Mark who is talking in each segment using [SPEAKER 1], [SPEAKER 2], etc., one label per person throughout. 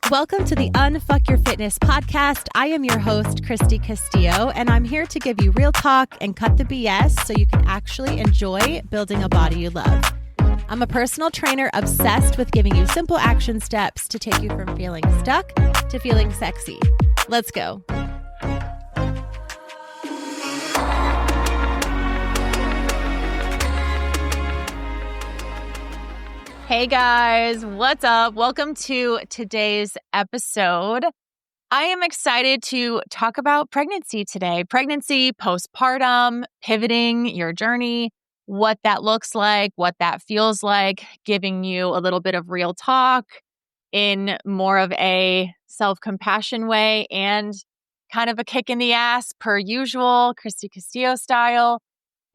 [SPEAKER 1] Welcome to the Unfuck Your Fitness podcast. I am your host, Christy Castillo, and I'm here to give you real talk and cut the BS so you can actually enjoy building a body you love. I'm a personal trainer obsessed with giving you simple action steps to take you from feeling stuck to feeling sexy. Let's go. Hey guys, what's up? Welcome to today's episode. I am excited to talk about pregnancy today. Pregnancy, postpartum, pivoting your journey, what that looks like, what that feels like, giving you a little bit of real talk in more of a self-compassion way and kind of a kick in the ass per usual, Christy Castillo style.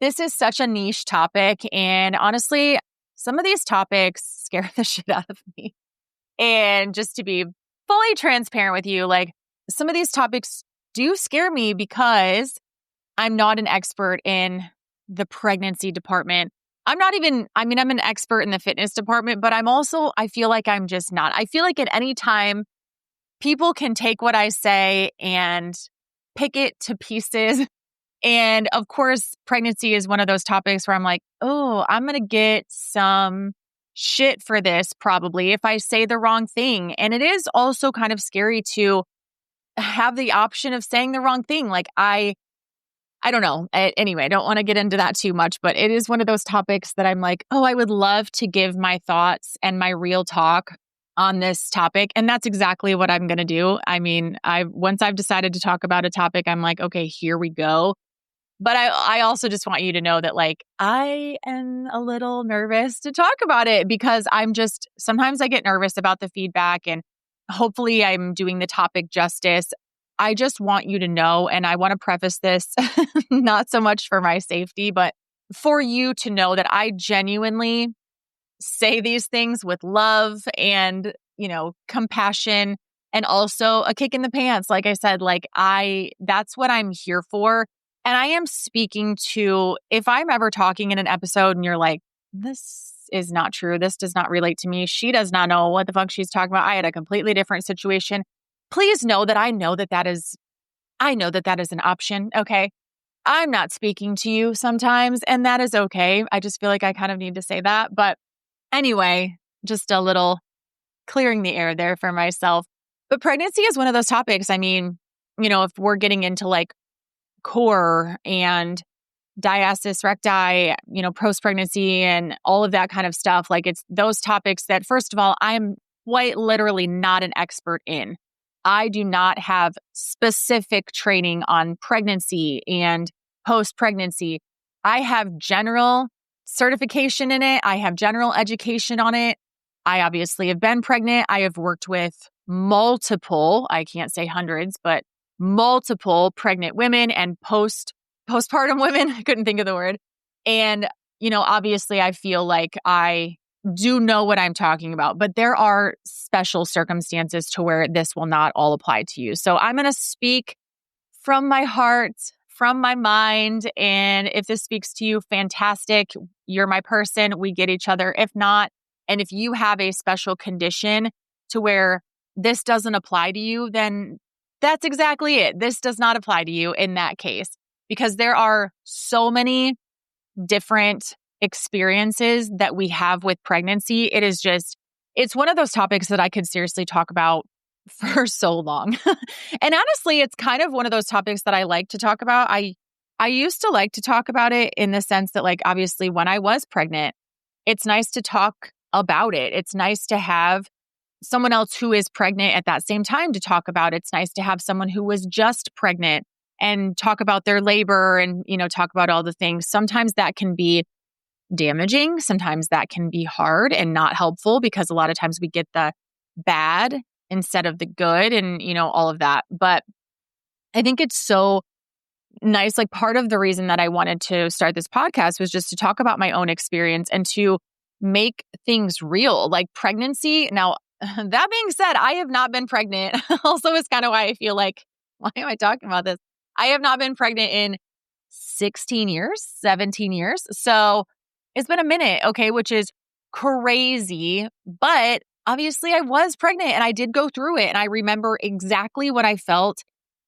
[SPEAKER 1] This is such a niche topic, and honestly, some of these topics scare the shit out of me. And just to be fully transparent with you, like some of these topics do scare me because I'm not an expert in the pregnancy department. I'm an expert in the fitness department, but I feel like I'm just not. I feel like at any time, people can take what I say and pick it to pieces. And of course, pregnancy is one of those topics where I'm like, oh, I'm going to get some shit for this probably if I say the wrong thing. And it is also kind of scary to have the option of saying the wrong thing. Like I don't know. Anyway, I don't want to get into that too much, but it is one of those topics that I'm like, oh, I would love to give my thoughts and my real talk on this topic. And that's exactly what I'm going to do. I mean, once I've decided to talk about a topic, I'm like, okay, here we go. But I also just want you to know that like I am a little nervous to talk about it because sometimes I get nervous about the feedback and hopefully I'm doing the topic justice. I just want you to know, and I want to preface this not so much for my safety, but for you to know that I genuinely say these things with love and, compassion and also a kick in the pants. Like I said, that's what I'm here for. And I am speaking to, if I'm ever talking in an episode and you're like, this is not true, this does not relate to me, she does not know what the fuck she's talking about, I had a completely different situation, please know that I know that is an option, okay? I'm not speaking to you sometimes, and that is okay. I just feel like I kind of need to say that. But anyway, just a little clearing the air there for myself. But pregnancy is one of those topics. I mean, if we're getting into like core and diastasis recti, post-pregnancy and all of that kind of stuff. Like it's those topics that, first of all, I'm quite literally not an expert in. I do not have specific training on pregnancy and post-pregnancy. I have general certification in it. I have general education on it. I obviously have been pregnant. I have worked with multiple, I can't say hundreds, but multiple pregnant women and postpartum women. I couldn't think of the word. And, obviously I feel like I do know what I'm talking about, but there are special circumstances to where this will not all apply to you. So I'm going to speak from my heart, from my mind. And if this speaks to you, fantastic. You're my person. We get each other. If not, and if you have a special condition to where this doesn't apply to you, then that's exactly it. This does not apply to you in that case, because there are so many different experiences that we have with pregnancy. It's one of those topics that I could seriously talk about for so long. And honestly, it's kind of one of those topics that I like to talk about. I used to like to talk about it in the sense that, like, obviously when I was pregnant, it's nice to talk about it. It's nice to have someone else who is pregnant at that same time to talk about. It's nice to have someone who was just pregnant and talk about their labor and, talk about all the things. Sometimes that can be damaging. Sometimes that can be hard and not helpful because a lot of times we get the bad instead of the good and, all of that. But I think it's so nice. Like part of the reason that I wanted to start this podcast was just to talk about my own experience and to make things real, like pregnancy. Now, that being said, I have not been pregnant. Also, is kind of why I feel like, why am I talking about this? I have not been pregnant in 16 years, 17 years. So it's been a minute, okay, which is crazy. But obviously I was pregnant and I did go through it. And I remember exactly what I felt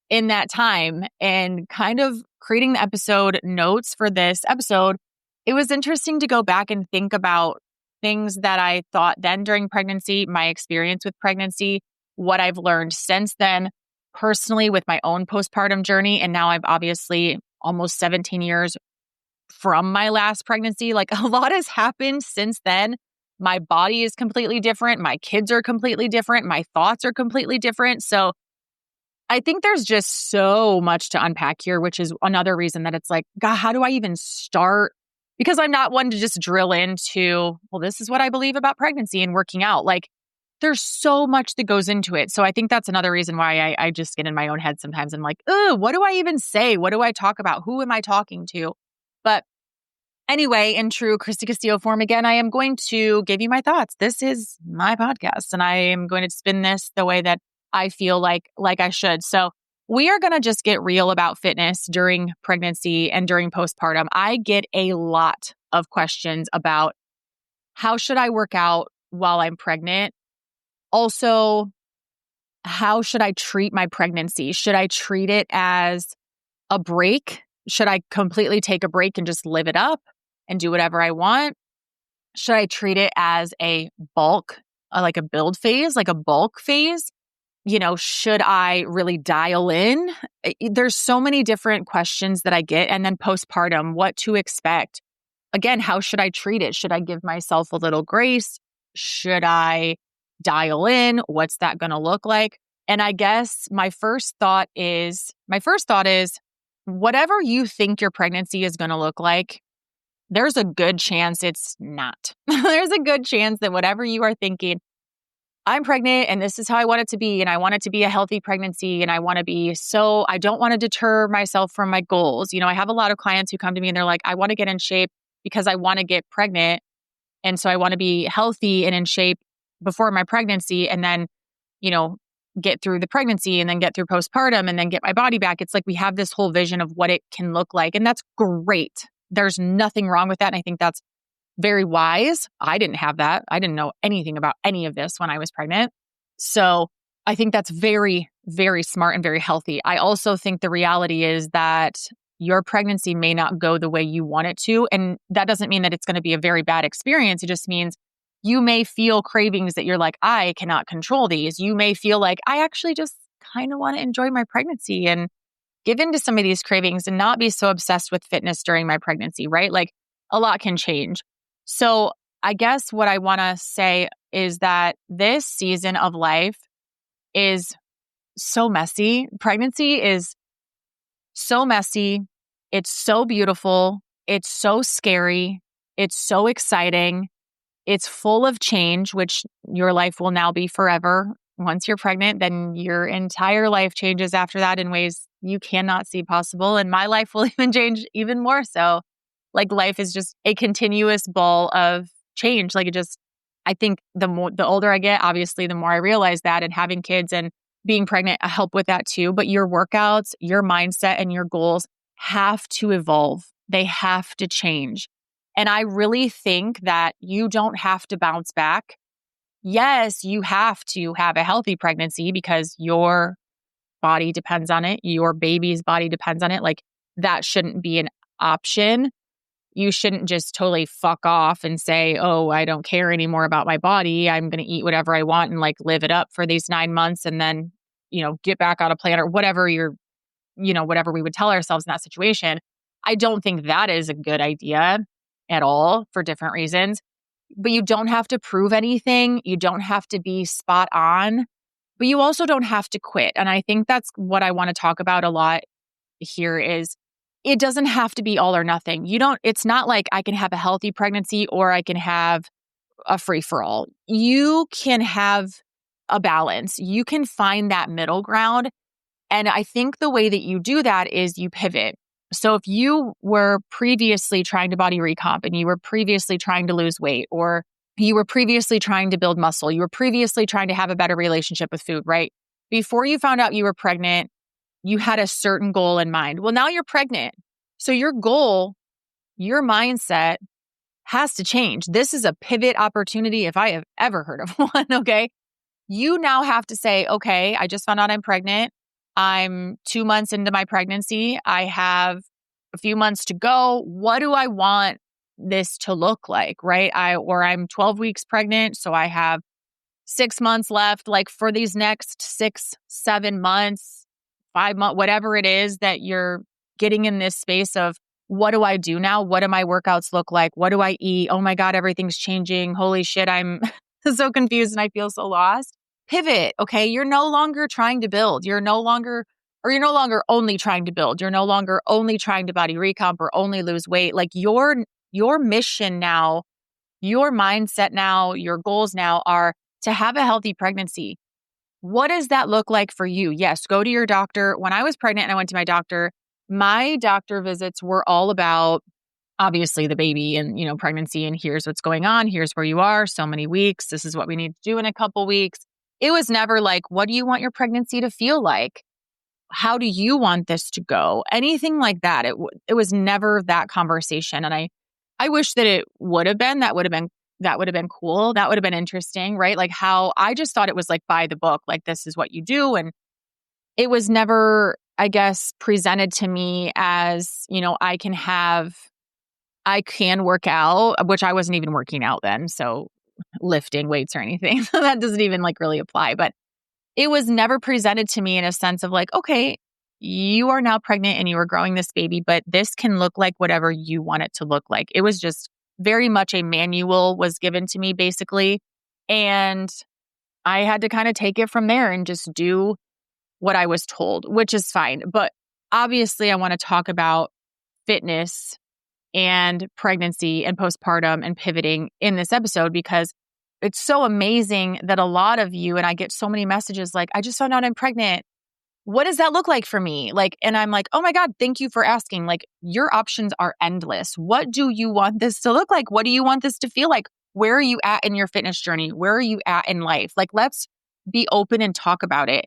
[SPEAKER 1] in that time and kind of creating the episode notes for this episode. It was interesting to go back and think about things that I thought then during pregnancy, my experience with pregnancy, what I've learned since then personally with my own postpartum journey. And now I've obviously almost 17 years from my last pregnancy. Like a lot has happened since then. My body is completely different. My kids are completely different. My thoughts are completely different. So I think there's just so much to unpack here, which is another reason that it's like, God, how do I even start? Because I'm not one to just drill into, well, this is what I believe about pregnancy and working out. Like there's so much that goes into it. So I think that's another reason why I just get in my own head sometimes. I'm like, oh, what do I even say? What do I talk about? Who am I talking to? But anyway, in true Christy Castillo form, again, I am going to give you my thoughts. This is my podcast and I am going to spin this the way that I feel like I should. So we are going to just get real about fitness during pregnancy and during postpartum. I get a lot of questions about how should I work out while I'm pregnant? Also, how should I treat my pregnancy? Should I treat it as a break? Should I completely take a break and just live it up and do whatever I want? Should I treat it as a bulk, like a build phase, like a bulk phase? Should I really dial in? There's so many different questions that I get. And then postpartum, what to expect? Again, how should I treat it? Should I give myself a little grace? Should I dial in? What's that going to look like? And I guess my first thought is whatever you think your pregnancy is going to look like, there's a good chance it's not. There's a good chance that whatever you are thinking, I'm pregnant and this is how I want it to be. And I want it to be a healthy pregnancy. And I want to be I don't want to deter myself from my goals. I have a lot of clients who come to me and they're like, I want to get in shape because I want to get pregnant. And so I want to be healthy and in shape before my pregnancy and then, get through the pregnancy and then get through postpartum and then get my body back. It's like we have this whole vision of what it can look like. And that's great. There's nothing wrong with that. And I think that's very wise. I didn't have that. I didn't know anything about any of this when I was pregnant. So I think that's very, very smart and very healthy. I also think the reality is that your pregnancy may not go the way you want it to. And that doesn't mean that it's going to be a very bad experience. It just means you may feel cravings that you're like, I cannot control these. You may feel like, I actually just kind of want to enjoy my pregnancy and give into some of these cravings and not be so obsessed with fitness during my pregnancy, right? Like a lot can change. So I guess what I want to say is that this season of life is so messy. Pregnancy is so messy. It's so beautiful. It's so scary. It's so exciting. It's full of change, which your life will now be forever. Once you're pregnant, then your entire life changes after that in ways you cannot see possible. And my life will even change even more so. Like life is just a continuous ball of change. I think the older I get, obviously, the more I realize that, and having kids and being pregnant help with that too. But your workouts, your mindset, and your goals have to evolve. They have to change. And I really think that you don't have to bounce back. Yes, you have to have a healthy pregnancy because your body depends on it. Your baby's body depends on it. Like that shouldn't be an option. You shouldn't just totally fuck off and say, oh, I don't care anymore about my body. I'm going to eat whatever I want and like live it up for these 9 months and then, get back on a plan or whatever whatever we would tell ourselves in that situation. I don't think that is a good idea at all for different reasons. But you don't have to prove anything. You don't have to be spot on, but you also don't have to quit. And I think that's what I want to talk about a lot here is it doesn't have to be all or nothing. It's not like I can have a healthy pregnancy or I can have a free for all. You can have a balance. You can find that middle ground. And I think the way that you do that is you pivot. So if you were previously trying to body recomp and you were previously trying to lose weight, or you were previously trying to build muscle, you were previously trying to have a better relationship with food, right? Before you found out you were pregnant, you had a certain goal in mind. Well, now you're pregnant. So your goal, your mindset has to change. This is a pivot opportunity if I have ever heard of one, okay? You now have to say, okay, I just found out I'm pregnant. I'm 2 months into my pregnancy. I have a few months to go. What do I want this to look like, right? I'm 12 weeks pregnant, so I have 6 months left. Like for these next 6, 7 months, 5 months, whatever it is that you're getting in this space of, what do I do now? What do my workouts look like? What do I eat? Oh my God, everything's changing. Holy shit, I'm so confused and I feel so lost. Pivot, okay? You're no longer trying to build. You're no longer only trying to build. You're no longer only trying to body recomp or only lose weight. Like your mission now, your mindset now, your goals now are to have a healthy pregnancy. What does that look like for you? Yes, go to your doctor. When I was pregnant and I went to my doctor visits were all about obviously the baby and, pregnancy, and here's what's going on. Here's where you are. So many weeks. This is what we need to do in a couple weeks. It was never like, what do you want your pregnancy to feel like? How do you want this to go? Anything like that. It was never that conversation. And I wish that it would have been. That would have been cool. That would have been interesting, right? Like how I just thought it was like by the book, like this is what you do. And it was never, I guess, presented to me as, I can work out, which I wasn't even working out then. So lifting weights or anything. So that doesn't even like really apply. But it was never presented to me in a sense of like, okay, you are now pregnant and you are growing this baby, but this can look like whatever you want it to look like. It was just very much a manual was given to me basically. And I had to kind of take it from there and just do what I was told, which is fine. But obviously I want to talk about fitness and pregnancy and postpartum and pivoting in this episode because it's so amazing that a lot of you, and I get so many messages like, I just found out I'm pregnant. What does that look like for me? And I'm like, oh my God, thank you for asking. Like your options are endless. What do you want this to look like? What do you want this to feel like? Where are you at in your fitness journey? Where are you at in life? Like, let's be open and talk about it.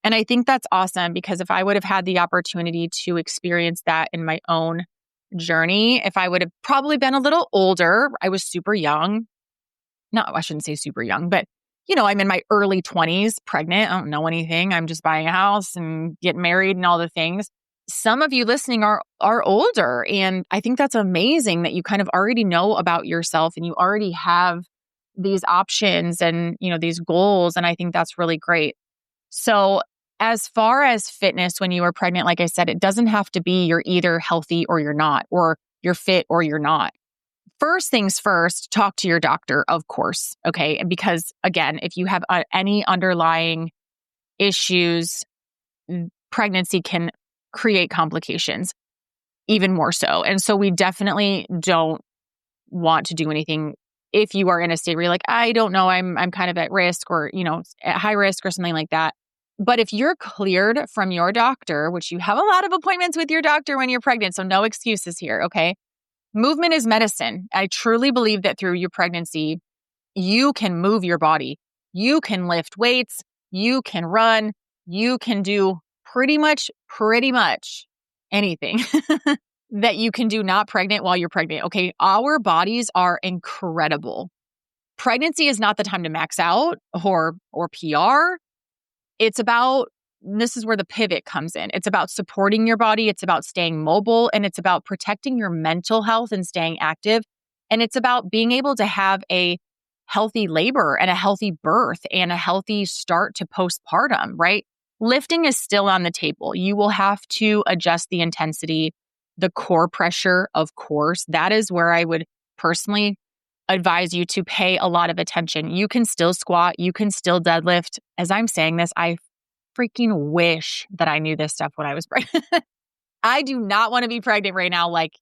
[SPEAKER 1] And I think that's awesome because if I would have had the opportunity to experience that in my own journey, if I would have probably been a little older, I was super young. No, I shouldn't say super young, but I'm in my early 20s, pregnant. I don't know anything. I'm just buying a house and getting married and all the things. Some of you listening are older. And I think that's amazing that you kind of already know about yourself and you already have these options and, these goals. And I think that's really great. So as far as fitness, when you are pregnant, like I said, it doesn't have to be you're either healthy or you're not, or you're fit or you're not. First things first, talk to your doctor, of course. Okay. And because again, if you have any underlying issues, pregnancy can create complications even more so. And so we definitely don't want to do anything if you are in a state where you're like, I don't know, I'm kind of at risk or, at high risk or something like that. But if you're cleared from your doctor, which you have a lot of appointments with your doctor when you're pregnant, so no excuses here. Okay. Movement is medicine. I truly believe that through your pregnancy, you can move your body. You can lift weights. You can run. You can do pretty much anything that you can do not pregnant while you're pregnant. Okay. Our bodies are incredible. Pregnancy is not the time to max out or PR. It's about, this is where the pivot comes in. It's about supporting your body. It's about staying mobile and it's about protecting your mental health and staying active. And it's about being able to have a healthy labor and a healthy birth and a healthy start to postpartum, right? Lifting is still on the table. You will have to adjust the intensity, the core pressure, of course. That is where I would personally advise you to pay a lot of attention. You can still squat. You can still deadlift. As I'm saying this, I freaking wish that I knew this stuff when I was pregnant. I do not want to be pregnant right now. Like,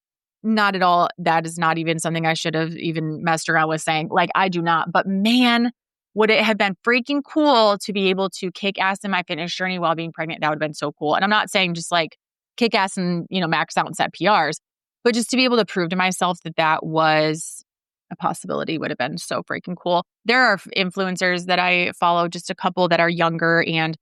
[SPEAKER 1] not at all. That is not even something I should have even messed around with saying. Like, I do not. But man, would it have been freaking cool to be able to kick ass in my fitness journey while being pregnant? That would have been so cool. And I'm not saying just like kick ass and, max out and set PRs, but just to be able to prove to myself that that was a possibility would have been so freaking cool. There are influencers that I follow, just a couple that are younger and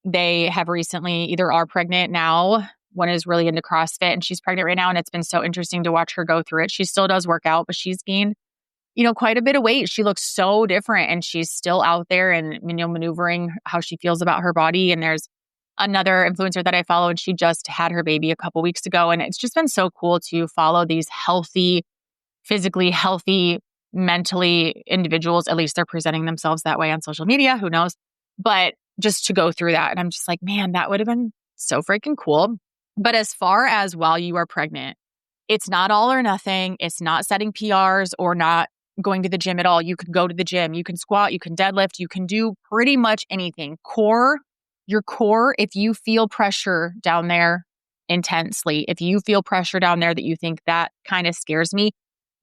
[SPEAKER 1] they have recently either are pregnant now one is really into CrossFit and she's pregnant right now. And it's been so interesting to watch her go through it. She still does work out, but she's gained, quite a bit of weight. She looks so different and she's still out there and, maneuvering how she feels about her body. And there's another influencer that I follow and she just had her baby a couple weeks ago. And it's just been so cool to follow these healthy, physically healthy, mentally individuals. At least they're presenting themselves that way on social media. Who knows? But just to go through that. And I'm just like, man, that would have been so freaking cool. But as far as while you are pregnant, it's not all or nothing. It's not setting PRs or not going to the gym at all. You can go to the gym. You can squat. You can deadlift. You can do pretty much anything. Your core, if you feel pressure down there intensely, if you feel pressure down there that you think that kind of scares me,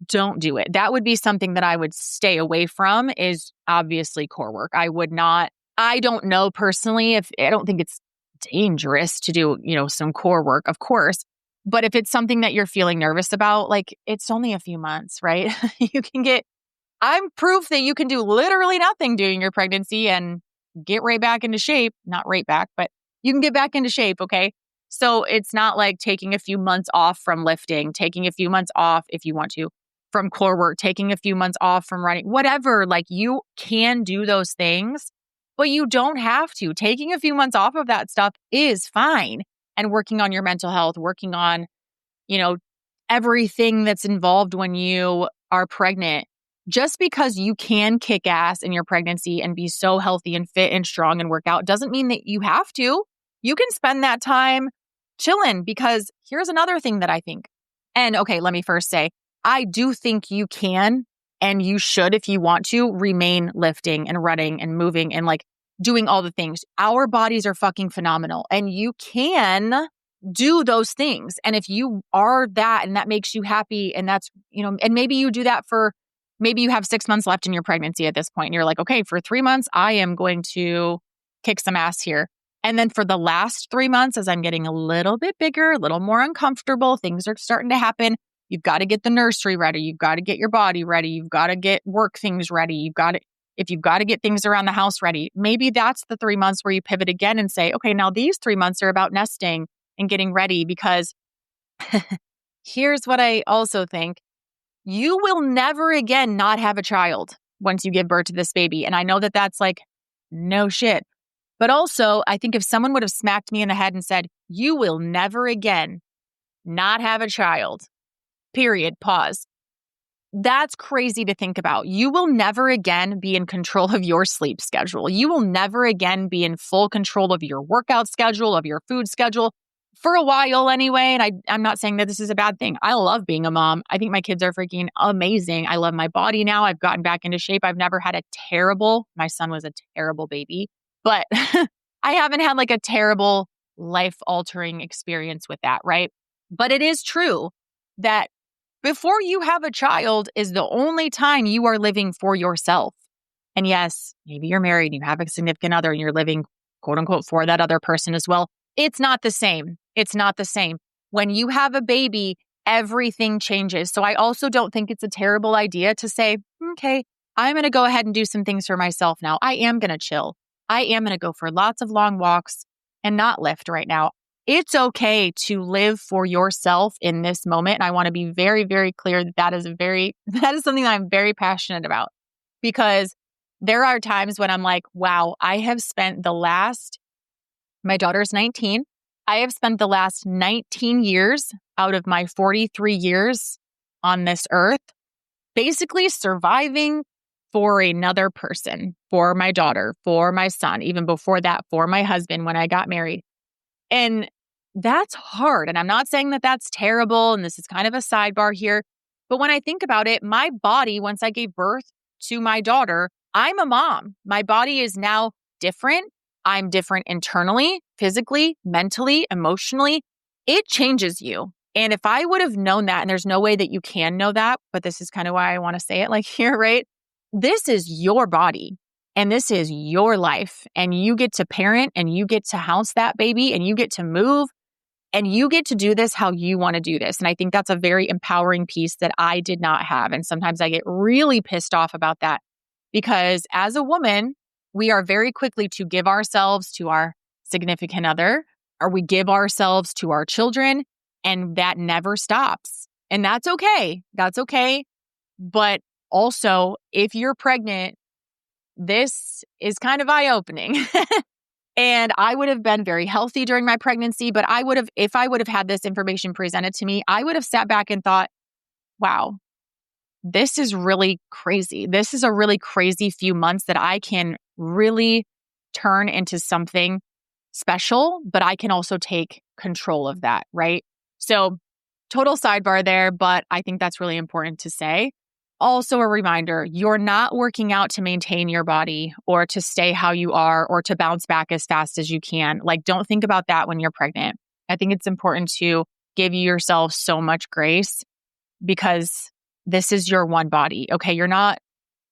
[SPEAKER 1] don't do it. That would be something that I would stay away from, is obviously core work. I don't know personally I don't think it's dangerous to do, some core work, of course. But if it's something that you're feeling nervous about, like, it's only a few months, right? I'm proof that you can do literally nothing during your pregnancy and get right back into shape. Not right back, but you can get back into shape, okay? So it's not like taking a few months off from lifting, taking a few months off if you want to from core work, taking a few months off from running, whatever. Like, you can do those things, but you don't have to. Taking a few months off of that stuff is fine. And working on your mental health, working on, everything that's involved when you are pregnant. Just because you can kick ass in your pregnancy and be so healthy and fit and strong and work out doesn't mean that you have to. You can spend that time chilling, because here's another thing that I think. And okay, let me first say, I do think you can and you should, if you want to, remain lifting and running and moving and like doing all the things. Our bodies are fucking phenomenal and you can do those things. And if you are that and that makes you happy and that's, and maybe you do that maybe you have 6 months left in your pregnancy at this point and you're like, okay, for 3 months, I am going to kick some ass here. And then for the last 3 months, as I'm getting a little bit bigger, a little more uncomfortable, things are starting to happen. You've got to get the nursery ready. You've got to get your body ready. You've got to get work things ready. If you've got to get things around the house ready, maybe that's the 3 months where you pivot again and say, okay, now these 3 months are about nesting and getting ready, because here's what I also think. You will never again not have a child once you give birth to this baby. And I know that that's like, no shit. But also, I think if someone would have smacked me in the head and said, you will never again not have a child, period, pause. That's crazy to think about. You will never again be in control of your sleep schedule. You will never again be in full control of your workout schedule, of your food schedule, for a while anyway. And I'm not saying that this is a bad thing. I love being a mom. I think my kids are freaking amazing. I love my body now. I've gotten back into shape. I've never had my son was a terrible baby, but I haven't had like a terrible life-altering experience with that, right? But it is true that before you have a child is the only time you are living for yourself. And yes, maybe you're married, you have a significant other, and you're living, quote unquote, for that other person as well. It's not the same. It's not the same. When you have a baby, everything changes. So I also don't think it's a terrible idea to say, okay, I'm going to go ahead and do some things for myself now. I am going to chill. I am going to go for lots of long walks and not lift right now. It's okay to live for yourself in this moment. And I want to be very, very clear that is something that I'm very passionate about, because there are times when I'm like, wow, I have spent my daughter's 19. I have spent the last 19 years out of my 43 years on this earth, basically surviving for another person, for my daughter, for my son, even before that, for my husband when I got married. And that's hard. And I'm not saying that that's terrible. And this is kind of a sidebar here. But when I think about it, my body, once I gave birth to my daughter, I'm a mom. My body is now different. I'm different internally, physically, mentally, emotionally. It changes you. And if I would have known that, and there's no way that you can know that, but this is kind of why I want to say it like here, right? This is your body. And this is your life. And you get to parent and you get to house that baby and you get to move and you get to do this how you want to do this. And I think that's a very empowering piece that I did not have. And sometimes I get really pissed off about that, because as a woman, we are very quickly to give ourselves to our significant other, or we give ourselves to our children, and that never stops. And that's okay. That's okay. But also, if you're pregnant, this is kind of eye-opening. And I would have been very healthy during my pregnancy, but if I would have had this information presented to me, I would have sat back and thought, wow, this is really crazy. This is a really crazy few months that I can really turn into something special, but I can also take control of that, right? So, total sidebar there, but I think that's really important to say. Also, a reminder, you're not working out to maintain your body or to stay how you are or to bounce back as fast as you can. Like, don't think about that when you're pregnant. I think it's important to give yourself so much grace because this is your one body. Okay.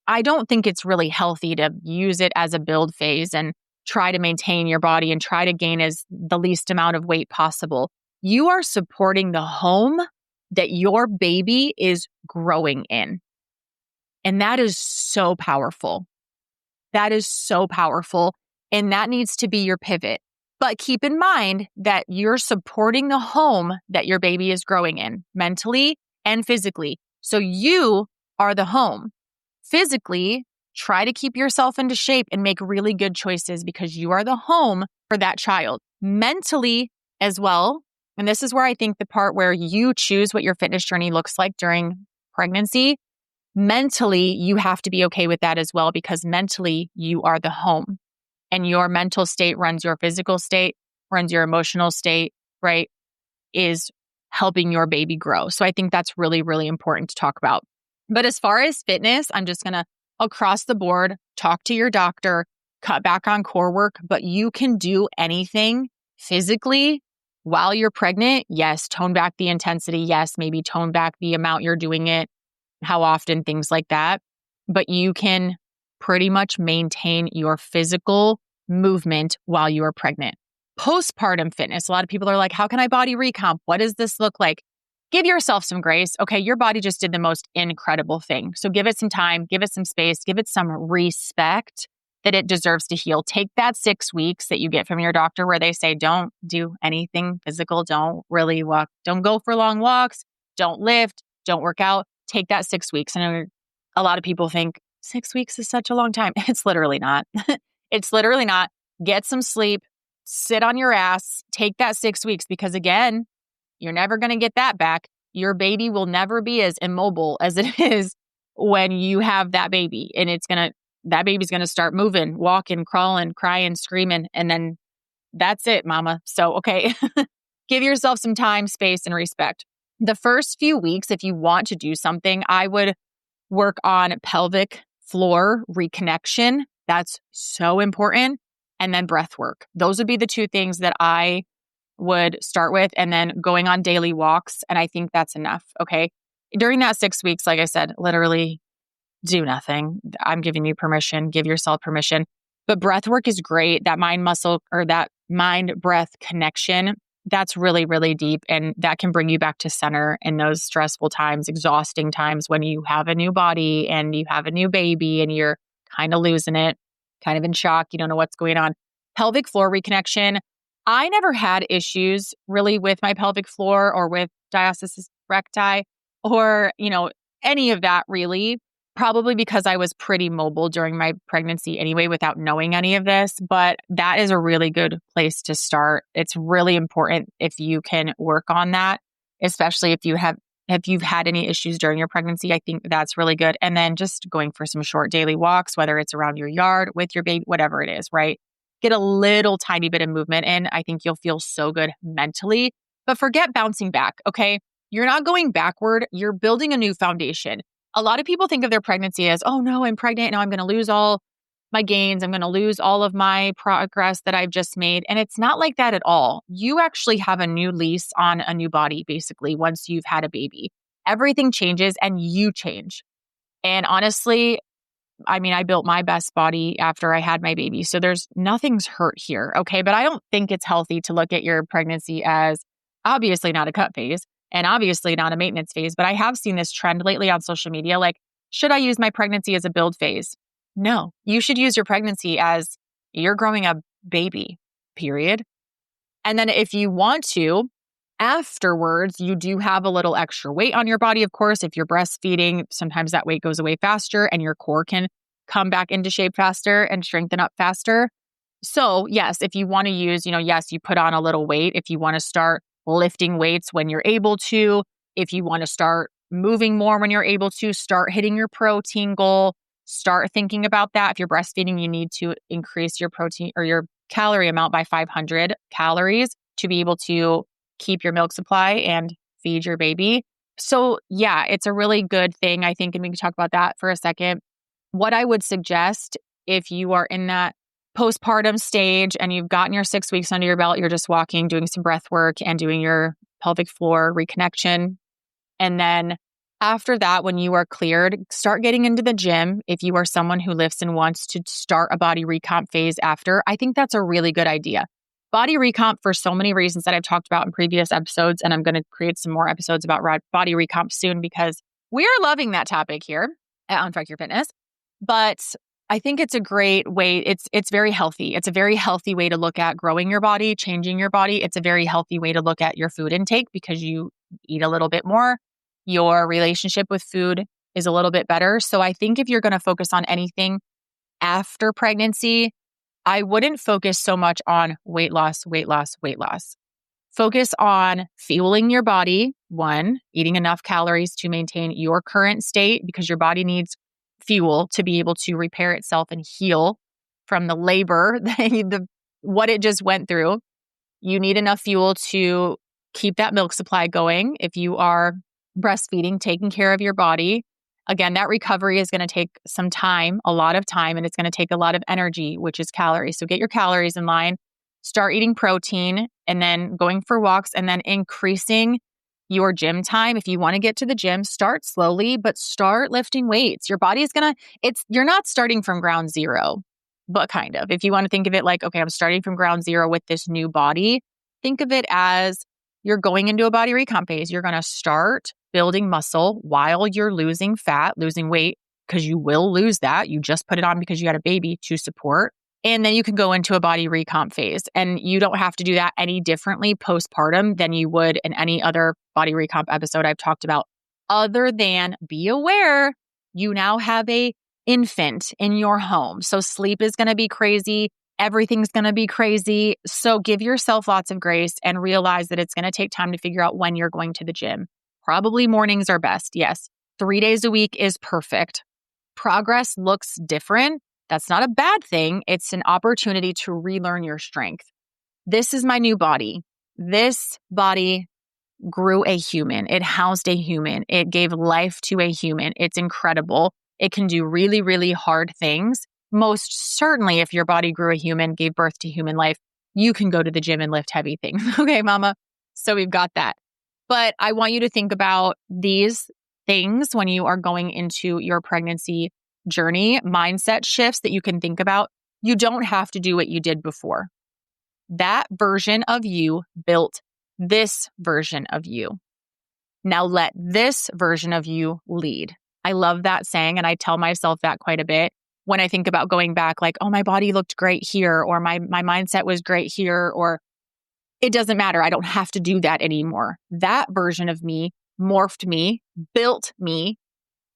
[SPEAKER 1] I don't think it's really healthy to use it as a build phase and try to maintain your body and try to gain the least amount of weight possible. You are supporting the home that your baby is growing in. And that is so powerful. That is so powerful. And that needs to be your pivot. But keep in mind that you're supporting the home that your baby is growing in, mentally and physically. So you are the home. Physically, try to keep yourself into shape and make really good choices because you are the home for that child. Mentally as well. And this is where I think the part where you choose what your fitness journey looks like during pregnancy. Mentally, you have to be okay with that as well because mentally you are the home and your mental state runs your physical state, runs your emotional state, right? Is helping your baby grow. So I think that's really, really important to talk about. But as far as fitness, I'm just going to across the board, talk to your doctor, cut back on core work, but you can do anything physically while you're pregnant. Yes, tone back the intensity. Yes, maybe tone back the amount you're doing it, how often, things like that. But you can pretty much maintain your physical movement while you are pregnant. Postpartum fitness. A lot of people are like, how can I body recomp? What does this look like? Give yourself some grace. Okay, your body just did the most incredible thing. So give it some time, give it some space, give it some respect that it deserves to heal. Take that 6 weeks that you get from your doctor where they say, don't do anything physical, don't really walk, don't go for long walks, don't lift, don't work out. Take that 6 weeks. I know a lot of people think 6 weeks is such a long time. It's literally not. It's literally not. Get some sleep, sit on your ass, take that 6 weeks because again, you're never going to get that back. Your baby will never be as immobile as it is when you have that baby. And that baby's going to start moving, walking, crawling, crying, screaming. And then that's it, mama. So, okay, give yourself some time, space, and respect. The first few weeks, if you want to do something, I would work on pelvic floor reconnection. That's so important. And then breath work. Those would be the two things that I would start with, and then going on daily walks. And I think that's enough. Okay. During that 6 weeks, like I said, literally do nothing. I'm giving you permission, give yourself permission. But breath work is great. That mind muscle or that mind breath connection, that's really, really deep. And that can bring you back to center in those stressful times, exhausting times when you have a new body and you have a new baby and you're kind of losing it, kind of in shock. You don't know what's going on. Pelvic floor reconnection. I never had issues really with my pelvic floor or with diastasis recti or, any of that really, probably because I was pretty mobile during my pregnancy anyway, without knowing any of this. But that is a really good place to start. It's really important if you can work on that, especially if you've had any issues during your pregnancy. I think that's really good. And then just going for some short daily walks, whether it's around your yard, with your baby, whatever it is, right? Get a little tiny bit of movement in. I think you'll feel so good mentally, but forget bouncing back. Okay. You're not going backward. You're building a new foundation. A lot of people think of their pregnancy as, oh no, I'm pregnant. Now I'm going to lose all my gains. I'm going to lose all of my progress that I've just made. And it's not like that at all. You actually have a new lease on a new body, basically, once you've had a baby. Everything changes and you change. And honestly, I built my best body after I had my baby. So nothing's hurt here. Okay. But I don't think it's healthy to look at your pregnancy as obviously not a cut phase and obviously not a maintenance phase. But I have seen this trend lately on social media. Like, should I use my pregnancy as a build phase? No, you should use your pregnancy as you're growing a baby, period. And then if you want to, afterwards, you do have a little extra weight on your body. Of course, if you're breastfeeding, sometimes that weight goes away faster and your core can come back into shape faster and strengthen up faster. So yes, if you want to use, yes, you put on a little weight. If you want to start lifting weights when you're able to, if you want to start moving more when you're able to, start hitting your protein goal, start thinking about that. If you're breastfeeding, you need to increase your protein or your calorie amount by 500 calories to be able to keep your milk supply and feed your baby. So yeah, it's a really good thing, I think, and we can talk about that for a second. What I would suggest if you are in that postpartum stage and you've gotten your 6 weeks under your belt, you're just walking, doing some breath work and doing your pelvic floor reconnection. And then after that, when you are cleared, start getting into the gym. If you are someone who lifts and wants to start a body recomp phase after, I think that's a really good idea. Body recomp for so many reasons that I've talked about in previous episodes, and I'm going to create some more episodes about body recomp soon because we are loving that topic here at On Track Your Fitness. But I think it's a great way. It's very healthy. It's a very healthy way to look at growing your body, changing your body. It's a very healthy way to look at your food intake because you eat a little bit more. Your relationship with food is a little bit better. So I think if you're going to focus on anything after pregnancy, I wouldn't focus so much on weight loss, weight loss, weight loss. Focus on fueling your body. One, eating enough calories to maintain your current state because your body needs fuel to be able to repair itself and heal from the labor, what it just went through. You need enough fuel to keep that milk supply going. If you are breastfeeding, taking care of your body, again, that recovery is going to take some time, a lot of time, and it's going to take a lot of energy, which is calories. So get your calories in line, start eating protein, and then going for walks, and then increasing your gym time. If you want to get to the gym, start slowly, but start lifting weights. Your body is you're not starting from ground zero, but kind of. If you want to think of it like, okay, I'm starting from ground zero with this new body, think of it as you're going into a body recomp phase. You're going to start building muscle while you're losing fat, losing weight, because you will lose that. You just put it on because you had a baby to support. And then you can go into a body recomp phase. And you don't have to do that any differently postpartum than you would in any other body recomp episode I've talked about, other than be aware you now have a infant in your home. So sleep is going to be crazy. Everything's going to be crazy. So give yourself lots of grace and realize that it's going to take time to figure out when you're going to the gym. Probably mornings are best. Yes. 3 days a week is perfect. Progress looks different. That's not a bad thing. It's an opportunity to relearn your strength. This is my new body. This body grew a human. It housed a human. It gave life to a human. It's incredible. It can do really, really hard things. Most certainly, if your body grew a human, gave birth to human life, you can go to the gym and lift heavy things. Okay, mama? So we've got that. But I want you to think about these things when you are going into your pregnancy journey, mindset shifts that you can think about. You don't have to do what you did before. That version of you built this version of you. Now let this version of you lead. I love that saying, and I tell myself that quite a bit when I think about going back, like, oh, my body looked great here, or my mindset was great here, or it doesn't matter. I don't have to do that anymore. That version of me morphed me, built me.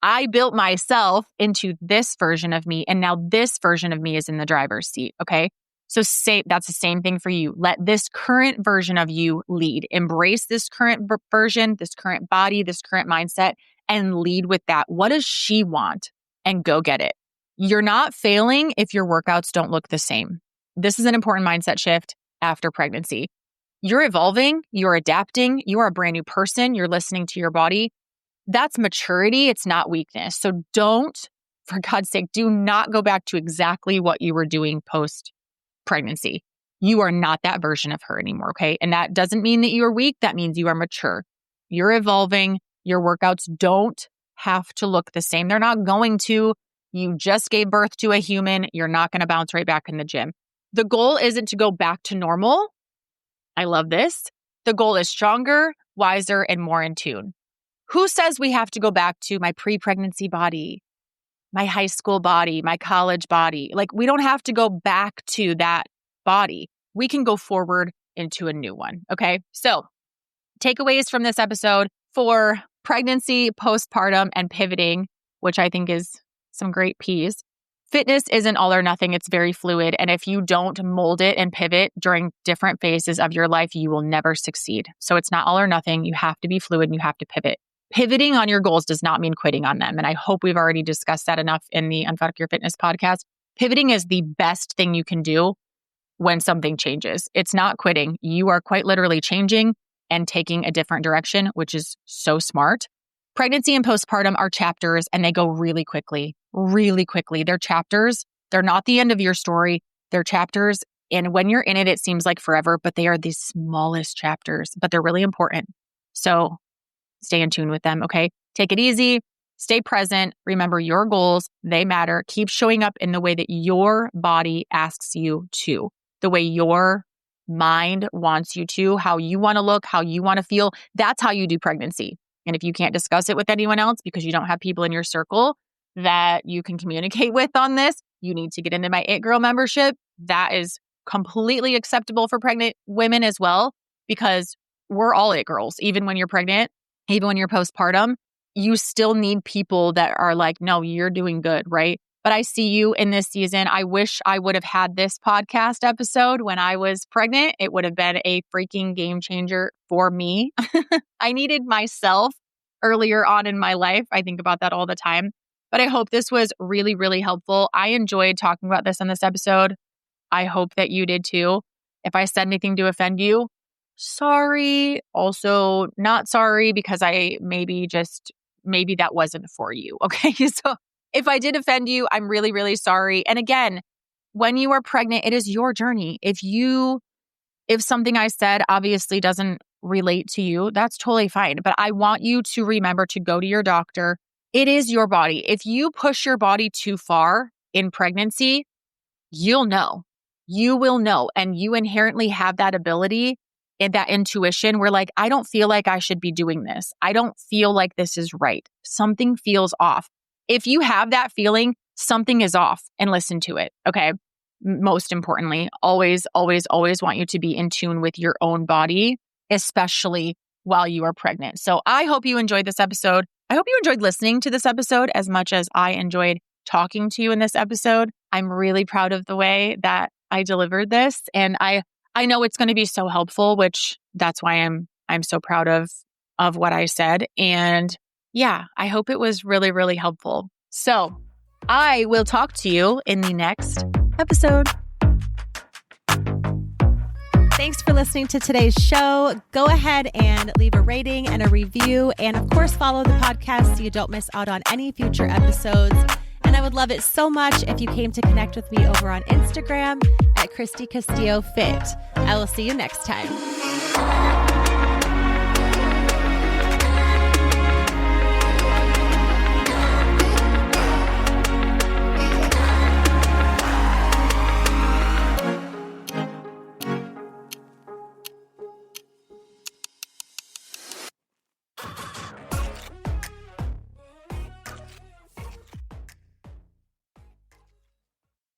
[SPEAKER 1] I built myself into this version of me. And now this version of me is in the driver's seat. Okay. So that's the same thing for you. Let this current version of you lead. Embrace this current version, this current body, this current mindset, and lead with that. What does she want? And go get it. You're not failing if your workouts don't look the same. This is an important mindset shift after pregnancy. You're evolving, you're adapting, you are a brand new person, you're listening to your body. That's maturity. It's not weakness. So don't, for God's sake, do not go back to exactly what you were doing post-pregnancy. You are not that version of her anymore, okay? And that doesn't mean that you are weak. That means you are mature. You're evolving. Your workouts don't have to look the same. They're not going to. You just gave birth to a human. You're not going to bounce right back in the gym. The goal isn't to go back to normal. I love this. The goal is stronger, wiser, and more in tune. Who says we have to go back to my pre-pregnancy body, my high school body, my college body? Like, we don't have to go back to that body. We can go forward into a new one. Okay. So takeaways from this episode for pregnancy, postpartum, and pivoting, which I think is some great P's. Fitness isn't all or nothing. It's very fluid. And if you don't mold it and pivot during different phases of your life, you will never succeed. So it's not all or nothing. You have to be fluid and you have to pivot. Pivoting on your goals does not mean quitting on them. And I hope we've already discussed that enough in the Unfuck Your Fitness podcast. Pivoting is the best thing you can do when something changes. It's not quitting. You are quite literally changing and taking a different direction, which is so smart. Pregnancy and postpartum are chapters and they go really quickly. They're chapters. They're not the end of your story. They're chapters. And when you're in it, it seems like forever, but they are the smallest chapters, but they're really important. So stay in tune with them, okay? Take it easy. Stay present. Remember your goals. They matter. Keep showing up in the way that your body asks you to, the way your mind wants you to, how you want to look, how you want to feel. That's how you do pregnancy. And if you can't discuss it with anyone else because you don't have people in your circle that you can communicate with on this, you need to get into my It Girl membership. That is completely acceptable for pregnant women as well, because we're all It Girls. Even when you're pregnant, even when you're postpartum, you still need people that are like, no, you're doing good, right? But I see you in this season. I wish I would have had this podcast episode when I was pregnant. It would have been a freaking game changer for me. I needed myself earlier on in my life. I think about that all the time. But I hope this was really, really helpful. I enjoyed talking about this on this episode. I hope that you did too. If I said anything to offend you, sorry. Also, not sorry because maybe that wasn't for you. Okay. So if I did offend you, I'm really, really sorry. And again, when you are pregnant, it is your journey. If something I said obviously doesn't relate to you, that's totally fine. But I want you to remember to go to your doctor. It is your body. If you push your body too far in pregnancy, you'll know. You will know. And you inherently have that ability and that intuition where like, I don't feel like I should be doing this. I don't feel like this is right. Something feels off. If you have that feeling, something is off, and listen to it. Okay. Most importantly, always, always, always want you to be in tune with your own body, especially while you are pregnant. So I hope you enjoyed this episode. I hope you enjoyed listening to this episode as much as I enjoyed talking to you in this episode. I'm really proud of the way that I delivered this. And I know it's going to be so helpful, which that's why I'm so proud of what I said. And yeah, I hope it was really, really helpful. So I will talk to you in the next episode.
[SPEAKER 2] Thanks for listening to today's show. Go ahead and leave a rating and a review. And of course, follow the podcast so you don't miss out on any future episodes. And I would love it so much if you came to connect with me over on Instagram at Christy Castillo Fit. I will see you next time.